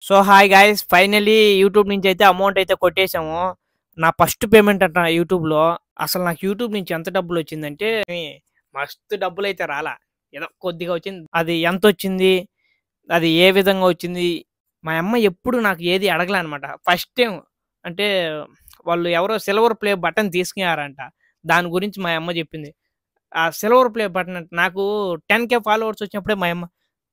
So hi guys finally YouTube నుంచి అయితే amount అయితే కొట్టేసాము. నా ఫస్ట్ పేమెంట్ అంట యూట్యూబ్‌లో. అసలు నాకు యూట్యూబ్ నుంచి ఎంత డబ్బులొచ్చిందంటే మస్తు డబ్బులైతే రాలా. ఏదో కొద్దిగా వచ్చింది. అది ఎంతొచ్చింది? అది ఏ విధంగా వచ్చింది? మా అమ్మ ఎప్పుడు నాకు ఏది అడగలే అనమాట. ఫస్ట్ టైమ్ అంటే వాళ్ళు ఎవరో సిల్వర్ ప్లే బటన్ తీసుకున్నారంట. దాని గురించి మా అమ్మ చెప్పింది. ఆ సిల్వర్ ప్లే బటన్ అంటే నాకు 10,000 ఫాలోవర్స్ వచ్చినప్పుడే మా అమ్మ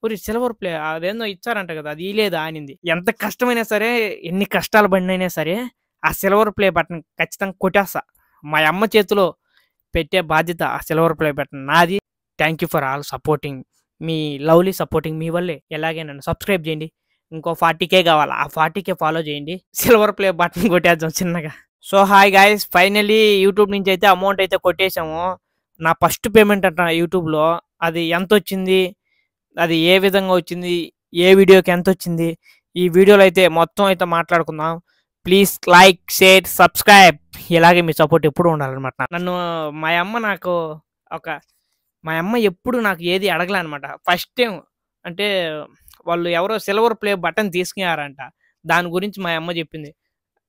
ఒరేయ్! సిల్వర్ ప్లే అదేందో ఇచ్చారంట గదా! అది ఇయలేదా అనింది. ఎంత కష్టమైనా సరే, ఎన్ని కష్టాలు పడినైనా సరే, ఆ సిల్వర్ ప్లే బటన్ ఖచ్చితంగా కొట్టేస్తా. మా అమ్మ చేతిలో పెట్టే బాధ్యత ఆ సిల్వర్ ప్లే బటన్ నాది. Thank you for all supporting. మీ లవ్లీ సపోర్టింగ్ మీ వల్లే. ఎలాగే నన్ను సబ్స్క్రైబ్ జేయండి. ఇంకో 40,000 కావాలా. ఆ 40,000 ఫాలో చేయండి. సిల్వర్ ప్లే బటన్ కొట్టేద్దాం చిన్నగా. So hi guys finally YouTube నుంచి అయితే అమౌంట్ అయితే కొట్టేసాము. నా ఫస్ట్ పేమెంట్ అంట యూట్యూబ్‌లో. అది ఎంతొచ్చింది? అది ఏ విధంగా వచ్చింది? ఏ వీడియోకి ఎంతొచ్చింది? ఈ వీడియోలో అయితే మొత్తం అయితే మాట్లాడుకుందాం. Please like, share, subscribe. ఇలాగే మీ సపోర్ట్ ఎప్పుడు ఉండాలనమాట. నన్ను మా అమ్మ నాకు ఒక మా అమ్మ ఎప్పుడు నాకు ఏది అడగలే అనమాట. ఫస్ట్ టైమ్ అంటే వాళ్ళు ఎవరో సిల్వర్ ప్లే బటన్ తీసుకున్నారంట. దాని గురించి మా అమ్మ చెప్పింది.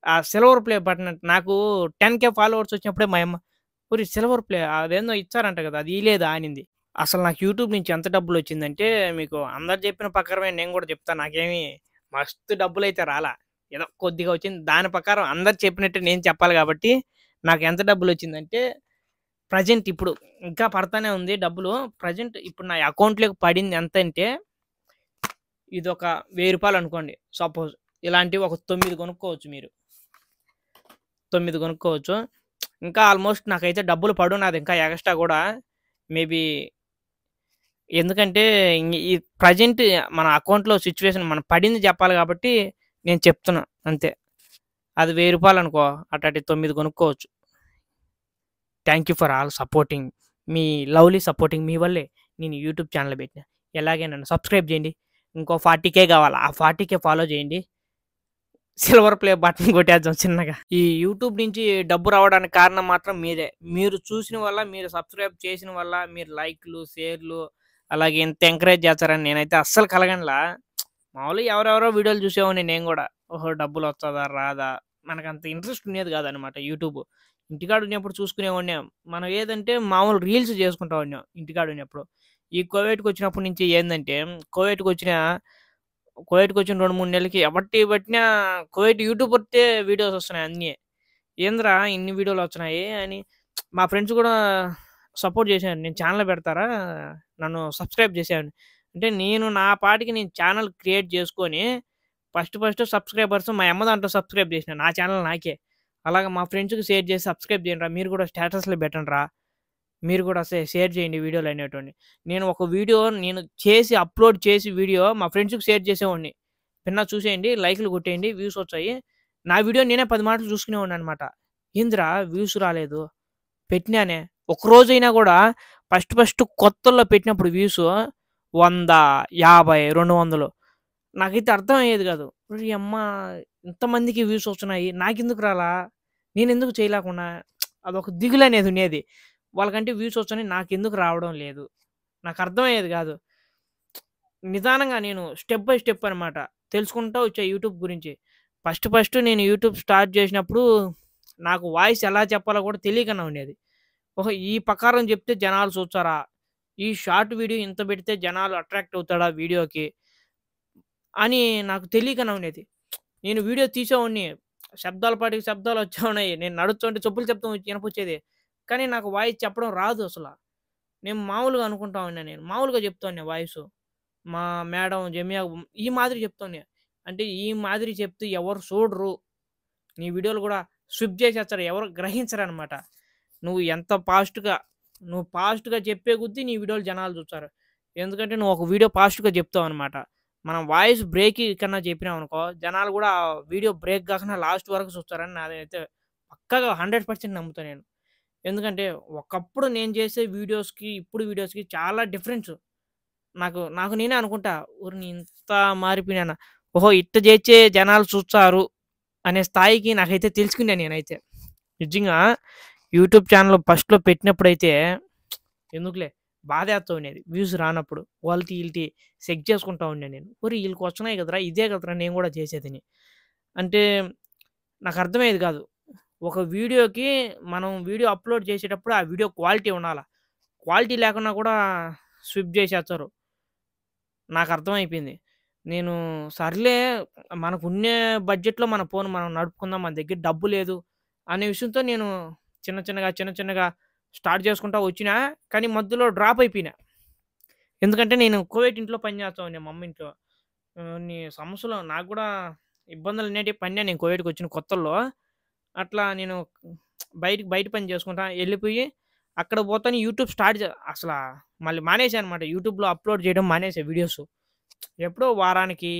ఆ సిల్వర్ ప్లే బటన్ అంటే నాకు 10,000 ఫాలోవర్స్ వచ్చినప్పుడే మా అమ్మ ఒరేయ్! సిల్వర్ ప్లే అదేందో ఇచ్చారంట గదా! అది ఇయలేదా అనింది. అసలు నాకు యూట్యూబ్ నుంచి ఎంత డబ్బులొచ్చిందంటే, మీకు అందరు చెప్పిన ప్రకారమే నేను గూడా చెప్తా. నాకేమి మస్తు డబ్బులైతే రాలా. ఏదో కొద్దిగా వచ్చింది. దాని ప్రకారం అందరు చెప్పినట్టే నేను చెప్పాలి గాబట్టి, నాకు ఎంత డబ్బులొచ్చిందంటే, ప్రెజెంట్ ఇప్పుడు ఇంకా పడతానే ఉంది డబ్బులు. ప్రెజెంట్ ఇప్పుడు నా అకౌంట్‌లోకి పడింది ఎంతంటే, ఇదొక రూ. 1000 అనుకోండి. సపోజ్ ఇలాంటివి ఒక 9 కొనుక్కోవచ్చు మీరు. 9 కొనుక్కోవచ్చు. ఇంకా ఆల్‌మోస్ట్ నాకైతే డబ్బులు పడున్నాది ఇంకా ఎగస్ట్రా గూడా. మేబీ ఎందుకంటే ఈ ప్రెజెంట్ మన అకౌంట్‌లో సిట్యుయేషన్ మనం పడింది జెప్పాలి గాబట్టి, నేను చెప్తున్నా అంతే. అది రూ. 1000 అనుకో అట్టాంటి 9 కొనుక్కోవచ్చు. Thank you for all supporting. మీ లవ్లీ సపోర్టింగ్ మీ వల్లే నేను యూట్యూబ్ ఛానెల్ బెట్టినా. ఎలాగే నన్ను సబ్స్క్రైబ్ జేయండి. ఇంకో 40,000 గావాలా. ఆ 40,000 ఫాలో జేయండి. సిల్వర్ ప్లే బటన్ కొట్టేద్దాం చిన్నగా. ఈ యూట్యూబ్ నుంచి డబ్బు రావడానికి కారణం మాత్రం మీరే. మీరు చూసిన వల్ల, మీరు సబ్స్క్రైబ్ చేసిన వల్ల, మీరు లైక్‌లు, షేర్‌లు అలాగే ఇంత ఎంకరేజ్ చేస్తారని నేనైతే అస్సలు కలగనలా. మామూలుగా ఎవరెవరో వీడియోలు చూసేవాడిని నేను గూడా. ఓహో! డబ్బులొస్తదా? రాదా? మనకంత ఇంట్రెస్ట్ ఉండేది కాదనమాట యూట్యూబ్. ఇంటికాడ ఉన్నప్పుడు చూసుకునేవాడిని. మనం ఏదంటే మామూలు రీల్స్ చేసుకుంటా ఉన్నాం ఇంటికాడ ఉన్నప్పుడు. ఈ కోవిడ్‌కొచ్చినప్పటి నుంచి ఏందంటే కోవిడ్‌కొచ్చిన కోవిడ్‌కొచ్చిన 2, 3 నెలలకి ఎవట్టి పట్టినా కోవిడ్ యూట్యూబర్‌తే వీడియోస్ వస్తున్నాయి అన్నీ. ఏందిరా ఇన్ని వీడియోలొచ్చినాయి అని మా ఫ్రెండ్స్ గూడా సపోర్ట్ చేశారు. నేను ఛానెల్ పెడతారా? నన్ను సబ్స్క్రైబ్ చేసేయండి. అంటే నేను నా పాటికి నేను ఛానెల్ క్రియేట్ చేసుకొని ఫస్ట్ సబ్స్క్రైబర్స్ మా అమ్మ దాంట్లో సబ్స్క్రైబ్ చేసినా. నా ఛానెల్ నాకే. అలాగా మా ఫ్రెండ్స్‌కి షేర్ చేసి సబ్స్క్రైబ్ చేయండిరా. మీరు కూడా స్టేటస్‌లో పెట్టండిరా. మీరు కూడా షేర్ చేయండి వీడియోలనేటివన్నీ. నేను ఒక వీడియో నేను చేసి అప్‌లోడ్ చేసి వీడియో మా ఫ్రెండ్స్‌కి షేర్ చేసేవాడిని. "పిన్నా చూసేయండి, లైక్‌లు కొట్టేయండి, వ్యూస్ వచ్చాయి." నా వీడియో నేనే 10 మాటలు చూసుకునేవాడిననమాట. "ఏందిరా వ్యూస్ రాలేదు, పెట్టినానే." ఒక్కరోజైనా గూడా ఫస్ట్ కొత్తల్లో పెట్టినప్పుడు వ్యూసు 100, 50, 200 నాకైతే అర్థమయ్యేది గాదు. ఓరియమ్మ! ఇంతమందికి వ్యూస్ వస్తున్నాయి. నాకెందుకు రాలా? నేనెందుకు చేయలేకున్నా? అదొక దిగులనేది ఉండేది. వాళ్ళకంటే వ్యూస్ వస్తున్నాయి. నాకెందుకు రావడం లేదు? నాకర్థమయ్యేది గాదు. నిదానంగా నేను స్టెప్ బై స్టెప్ అనమాట. తెలుసుకుంటా వచ్చా యూట్యూబ్ గురించి. ఫస్ట్ నేను యూట్యూబ్ స్టార్ట్ చేసినప్పుడు నాకు వాయిస్ ఎలా చెప్పాలో కూడా తెలియకనే ఉండేది. ఓహో! ఈ ప్రకారం చెప్తే జనాలు చూస్తారా? ఈ షార్ట్ వీడియో ఇంత పెడితే జనాలు అట్రాక్ట్ అవుతాడా వీడియోకి? అని నాకు తెలియకనే ఉండేది. నేను వీడియో తీసేవాడిని. శబ్దాల పాటికి శబ్దాలు వచ్చేవున్నాయి. నేను నడుస్తుంటే చెప్పులు శబ్దం ఇనపొచ్చేది. కానీ నాకు వాయిస్ చెప్పడం రాదు అసల. నేను మామూలుగా అనుకుంటా ఉన్నా నేను. మామూలుగా చెప్తాను వాయిసు. మా మేడం జమియా ఈ మాదిరి చెప్తాను. అంటే ఈ మాదిరి చెప్తే ఎవరు చూడరు. నీ వీడియోలు గూడా స్కిప్ చేసేస్తారు. ఎవరు గ్రహించరనమాట. నువ్వు ఎంత ఫాస్ట్‌గా నువ్వు ఫాస్ట్‌గా చెప్పే కొద్దీ నీ వీడియోలు జనాలు చూస్తారు. ఎందుకంటే నువ్వు ఒక వీడియో ఫాస్ట్‌గా చెప్తావనమాట. మనం వాయిస్ బ్రేక్ కన్నా చెప్పినామనుకో జనాలు గూడా వీడియో బ్రేక్ గాకుండా లాస్ట్ వరకు చూస్తారని నాదైతే పక్కాగా 100% నమ్ముతా నేను. ఎందుకంటే ఒకప్పుడు నేను చేసే వీడియోస్‌కి, ఇప్పుడు వీడియోస్‌కి చాలా డిఫరెన్స్. నాకు నేనే అనుకుంటా. ఓరిని ఇంత మారిపోయినానా? ఓహో! ఇట్ట జేచ్చే జనాలు చూస్తారు అనే స్థాయికి నాకైతే తెలుసుకున్నా నేనైతే. నిజంగా యూట్యూబ్ ఛానెల్ ఫస్ట్‌లో పెట్టినప్పుడైతే ఎందుకులే బాధేస్తా ఉండేది. వ్యూస్ రానప్పుడు. వాళ్ళది ఈళ్ళది చెక్ చేసుకుంటా ఉండే నేను. ఒరేయ్! ఈళ్ళకి వస్తున్నాయి కదరా! ఇదే కదరా నేను కూడా చేసేదని. అంటే నాకర్థమయ్యేది కాదు. ఒక వీడియోకి మనం వీడియో అప్‌లోడ్ చేసేటప్పుడు ఆ వీడియో క్వాలిటీ ఉండాల. క్వాలిటీ లేకున్నా కూడా స్విప్ చేసేస్తారు. నాకర్థమైపోయింది. నేను సర్లే మనకున్నే బడ్జెట్‌లో మన ఫోన్ మనం నడుపుకుందాం. మన దగ్గర డబ్బు లేదు అనే విషయంతో నేను చిన్న చిన్నగా స్టార్ట్ చేసుకుంటా వచ్చినా. కానీ మధ్యలో డ్రాప్ అయిపోయినా. ఎందుకంటే నేను కువైట్ ఇంట్లో పని చేస్తా ఉండే మా అమ్మ ఇంట్లో. కొన్ని సమస్యలు నాకు గూడా ఇబ్బందులనేటివి పడినా నేను కువైట్‌కొచ్చిన కొత్తల్లో. అట్లా నేను బయట పని చేసుకుంటా ఎళ్ళిపోయి అక్కడ పోతాను యూట్యూబ్ స్టార్ట్ అసలా మళ్ళీ మానేశానన్నమాట. యూట్యూబ్‌లో అప్‌లోడ్ చేయడం మానేసా వీడియోస్. ఎప్పుడో వారానికి,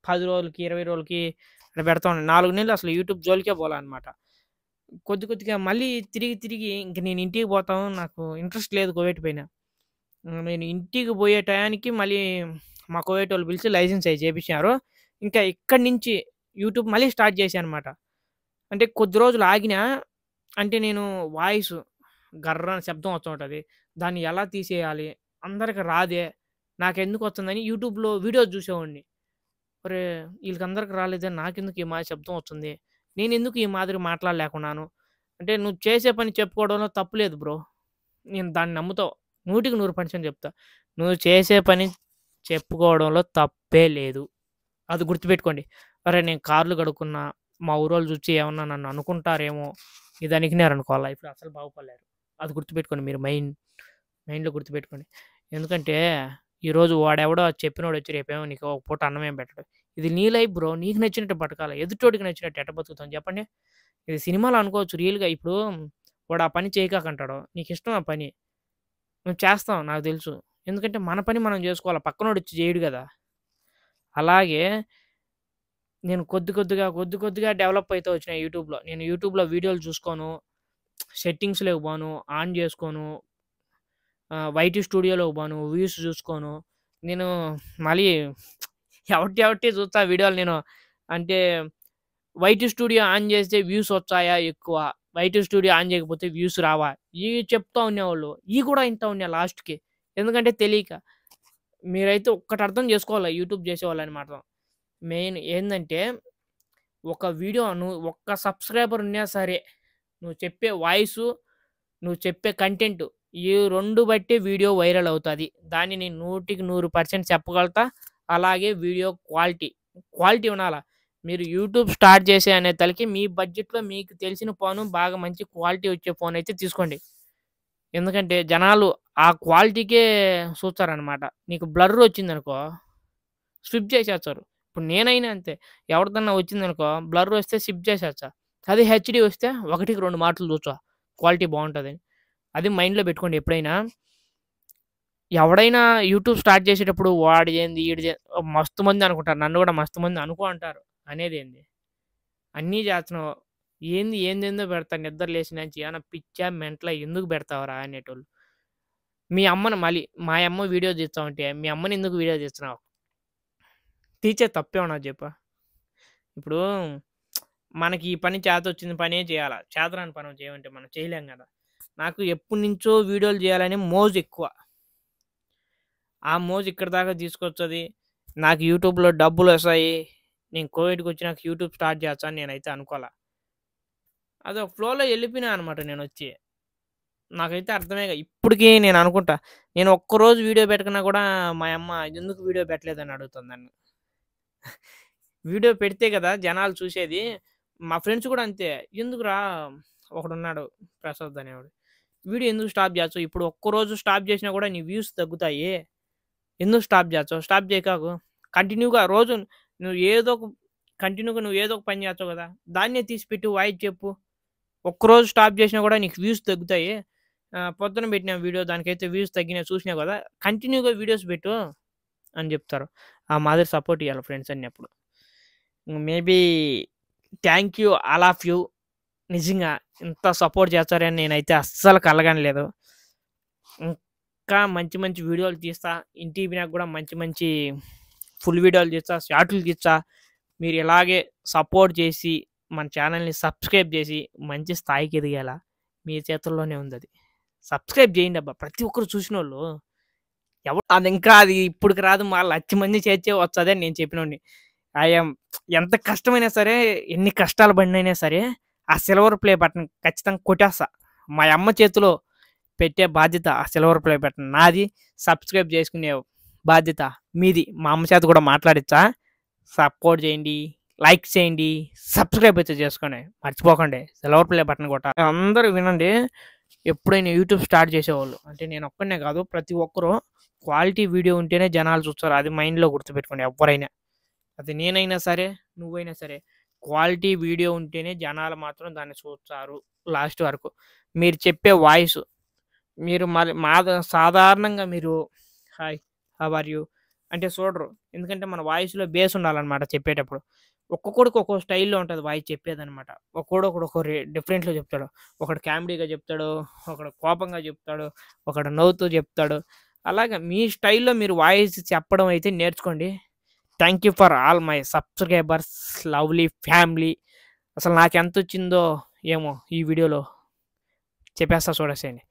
10 రోజులకి, 20 రోజులకి అట్లా పెడతా ఉన్నాను. 4 నెలలు అసలు యూట్యూబ్ జోలికే పోలే అనమాట. కొద్దిగా మళ్ళీ తిరిగి ఇంక నేను ఇంటికి పోతాను. నాకు ఇంట్రెస్ట్ లేదు కువైట్ పైన. నేను ఇంటికి పోయే టయానికి మళ్ళీ మా కువైటోళ్ళు పిలిచి లైసెన్స్ అయి చేపించారు. ఇంకా ఇక్కడి నుంచి యూట్యూబ్ మళ్ళీ స్టార్ట్ చేశానన్నమాట. అంటే కొద్ది రోజులు ఆగినా, అంటే నేను వాయిస్ గర్రన శబ్దం వస్తూ ఉంటది. దాన్ని ఎలా తీసేయాలి? అందరికి రాదే. నాకెందుకొస్తుందని యూట్యూబ్‌లో వీడియోస్ చూసేవాడిని. ఒరేయ్! ఈళ్ళకందరికి రాలేదే నాకెందుకు ఈ మాదిరి శబ్దం వస్తుంది? నేనెందుకు ఈ మాదిరి మాట్లాడలేకున్నాను? అంటే నువ్వు చేసే పని చెప్పుకోవడంలో తప్పు లేదు బ్రో. నేను దాన్ని నమ్ముతావు. 100కి 100% చెప్తా. నువ్వు చేసే పని చెప్పుకోవడంలో తప్పే లేదు. అది గుర్తుపెట్టుకోండి. అరె! నేను కార్లు కడుక్కున్నా, మా ఊరోళ్ళు చూసి ఏమన్నా నన్ను అనుకుంటారేమో, ఇది అనికినారనుకో లైఫ్‌లో అసలు బాగుపడలేరు. అది గుర్తుపెట్టుకోండి మీరు మైండ్‌లో గుర్తుపెట్టుకోండి. ఎందుకంటే ఈరోజు వాడెవడో చెప్పినోడొచ్చి రేపేమో నీకు ఒక పూట అన్నమేం పెట్టడు. ఇది నీ లైఫ్ బ్రో. నీకు నచ్చినట్టు బతకాలి. ఎదుటోడికి నచ్చినట్టు ఎట్ట బతుకుతాం చెప్పండి? ఇది సినిమాలో అనుకోవచ్చు రియల్‌గా ఇప్పుడు వాడు ఆ పని చేయకాకంటాడు. నీకిష్టం ఆ పని. నువ్వు చేస్తావు నాకు తెలుసు. ఎందుకంటే మన పని మనం జేసుకోవాల. పక్కనోడొచ్చి జేయడు గదా! అలాగే నేను కొద్దిగా డెవలప్ అయితా వచ్చిన యూట్యూబ్‌లో. నేను యూట్యూబ్‌లో వీడియోలు చూసుకోను. సెట్టింగ్స్‌లోకి పోను. ఆన్ జేసుకోను. వైటీ స్టూడియోలోకి పోను. వ్యూస్ చూసుకోను. నేను మళ్ళీ ఎవరియి చూస్తా వీడియోలు నేను. అంటే వైటీ స్టూడియో ఆన్ చేస్తే వ్యూస్ వచ్చాయా ఎక్కువ. వైటీ స్టూడియో ఆన్ చేయకపోతే వ్యూస్ రావా. ఇయి చెప్తా ఉండేవాళ్ళు. ఇయి కూడా ఇంటా ఉన్నా లాస్ట్‌కి. ఎందుకంటే తెలియక. మీరైతే ఒక్కటి అర్థం చేసుకోవాల యూట్యూబ్ చేసేవాళ్ళని మాత్రం. మెయిన్ ఏందంటే ఒక వీడియో నువ్వు ఒక్క సబ్‌స్క్రైబర్ ఉన్నా సరే, నువ్వు చెప్పే వాయిసు, నువ్వు చెప్పే కంటెంట్ ఈ 2 బట్టే వీడియో వైరల్ అవుతది. దాన్ని నేను 100కి 100% చెప్పగలుగుతా. అలాగే వీడియో క్వాలిటీ ఉండాల. మీరు యూట్యూబ్ స్టార్ట్ చేసే అనే తలకి మీ బడ్జెట్‌లో మీకు తెలిసిన ఫోను బాగా మంచి క్వాలిటీ వచ్చే ఫోనయితే తీసుకోండి. ఎందుకంటే జనాలు ఆ క్వాలిటీకే చూస్తారనమాట. నీకు బ్లర్ వచ్చిందనుకో స్విప్ చేసేస్తారు. ఇప్పుడు నేనైనా అంతే. ఎవరిదన్నా వచ్చిందనుకో బ్లర్ వస్తే స్విప్ చేసేస్తా. అదే హెచ్‌డీ వస్తే ఒకటికి 2 మాటలు చూస్తా. క్వాలిటీ బావుంటదని. అది మైండ్‌లో పెట్టుకోండి ఎప్పుడైనా. ఎవడైనా యూట్యూబ్ స్టార్ట్ చేసేటప్పుడు వాడిదేంది, ఈడిదే మస్తు మంది అనుకుంటారు. నన్ను కూడా మస్తు మంది అనుకో అంటారు. అనేదేంది? అన్నీ చేస్తున్నావు. ఏందేందో పెడతారు నిద్ర లేసినాంచి. ఏమన్నా పిచ్చా, మెంటలా ఎందుకు పెడతావురా అనేటోళ్ళు. మీ అమ్మని మళ్ళీ మా అమ్మ వీడియో తీస్తా ఉంటే, మీ అమ్మని ఎందుకు వీడియో తీస్తున్నావు? తీసేది తప్పేమన్నా చెప్పు. ఇప్పుడు మనకి ఈ పని చేతొచ్చిన పనే చేయాల. చేతరాని పని చేయమంటే మనం చేయలేం గదా! నాకు ఎప్పటినుంచో వీడియోలు చేయాలనే మోజెక్కువ. ఆ మోజు ఇక్కడి దాకా తీసుకొస్తది. నాకు యూట్యూబ్‌లో డబ్బులొస్తాయి. నేను కోవిడ్‌కొచ్చినాక యూట్యూబ్ స్టార్ట్ చేస్తా అని నేనైతే అనుకోలా. అదొక ఫ్లోలో ఎళ్ళిపోయినా అనమాట నేనొచ్చి. నాకైతే అర్థమే ఇప్పటికి నేను అనుకుంటా. నేను ఒక్కరోజు వీడియో పెట్టకున్నా కూడా మా యమ్మ ఎందుకు వీడియో పెట్టలేదని అడుగుతుంది నన్ను. వీడియో పెడితే కదా జనాలు చూసేది. మా ఫ్రెండ్స్ కూడా అంతే. ఎందుకురా ఒకడున్నాడు ప్రసాద్ అనేవాడు. వీడియో ఎందుకు స్టాప్ చేస్తావు? ఇప్పుడు ఒక్కరోజు స్టాప్ చేసినా కూడా నీ వ్యూస్ తగ్గుతాయి. ఎందుకు స్టాప్ చేస్తావు? స్టాప్ చేయకాకు. కంటిన్యూగా రోజు నువ్వు ఏదో ఒక నువ్వు ఏదో ఒక పని చేస్తావు కదా! దాన్నే తీసి పెట్టి వాయిస్ చెప్పు. ఒక్కరోజు స్టాప్ చేసినా కూడా నీకు వ్యూస్ తగ్గుతాయి. పొద్దున పెట్టిన వీడియో దానికైతే వ్యూస్ తగ్గినాయి చూసినావు కదా! కంటిన్యూగా వీడియోస్ పెట్టు అని చెప్తారు. ఆ మాదిరి సపోర్ట్ ఇయ్యాలి ఫ్రెండ్స్ అన్నప్పుడు. Maybe thank you all of you. నిజంగా ఇంత సపోర్ట్ చేస్తారని నేనైతే అస్సలు కలగనలేదు. ఇంకా మంచి వీడియోలు తీస్తా. ఇంటికి పోయినాక కూడా మంచి ఫుల్ వీడియోలు తీస్తా. షార్టులు తీస్తా. మీరు ఇలాగే సపోర్ట్ చేసి మన ఛానల్‌ని సబ్స్క్రైబ్ చేసి మంచి స్థాయికి ఎదిగేలా మీ చేతుల్లోనే ఉందది. సబ్స్క్రైబ్ చేయండి అబ్బా ప్రతి ఒక్కరు చూసినోళ్ళు. అది ఇంకా అది ఇప్పటికి రాదు మా 1,00,000 మంది చేర్చే వస్తదని నేను చెప్పినోడిని. ఐయామ్ ఎంత కష్టమైనా సరే, ఎన్ని కష్టాలు పడినైనా సరే, ఆ సిల్వర్ ప్లే బటన్ ఖచ్చితంగా కొట్టేస్తా. మా అమ్మ చేతిలో పెట్టే బాధ్యత ఆ సిల్వర్ ప్లే బటన్ నాది. సబ్స్క్రైబ్ చేసుకునే బాధ్యత మీది. మా అమ్మ చేత కూడా మాట్లాడిచ్చా. సపోర్ట్ చేయండి, లైక్ చేయండి, సబ్స్క్రైబ్ అయితే చేసుకోండి. మర్చిపోకండి సిల్వర్ ప్లే బటన్ కొట్ట. అందరూ వినండి. ఎప్పుడైనా యూట్యూబ్ స్టార్ట్ చేసేవాళ్ళు అంటే నేను ఒక్కనే కాదు, ప్రతి ఒక్కరు క్వాలిటీ వీడియో ఉంటేనే జనాలు చూస్తారు. అది మైండ్లో గుర్తుపెట్టుకోండి ఎవరైనా. అది నేనైనా సరే, నువ్వైనా సరే. క్వాలిటీ వీడియో ఉంటేనే జనాలు మాత్రం దాన్ని చూస్తారు లాస్ట్ వరకు. మీరు చెప్పే వాయిస్ మీరు మరి సాధారణంగా మీరు హాయ్, హౌ ఆర్ యూ అంటే చూడరు. ఎందుకంటే మన వాయిస్‌లో బేస్ ఉండాలనమాట చెప్పేటప్పుడు. ఒక్కొక్కడికి ఒక్కో స్టైల్‌లో ఉంటది వాయిస్ చెప్పేదనమాట. ఒక్కోడొకడు ఒక్కో డిఫరెంట్‌లో చెప్తాడు. ఒకడు కామెడీగా చెప్తాడు, ఒకడు కోపంగా చెప్తాడు, ఒకడు నవ్వుతూ చెప్తాడు. అలాగా మీ స్టైల్‌లో మీరు వాయిస్ చెప్పడం అయితే నేర్చుకోండి. Thank you for all my subscribers, lovely family. అసలు నాకెంతొచ్చిందో ఏమో ఈ వీడియోలో చెప్పేస్తా చూడేసేయండి.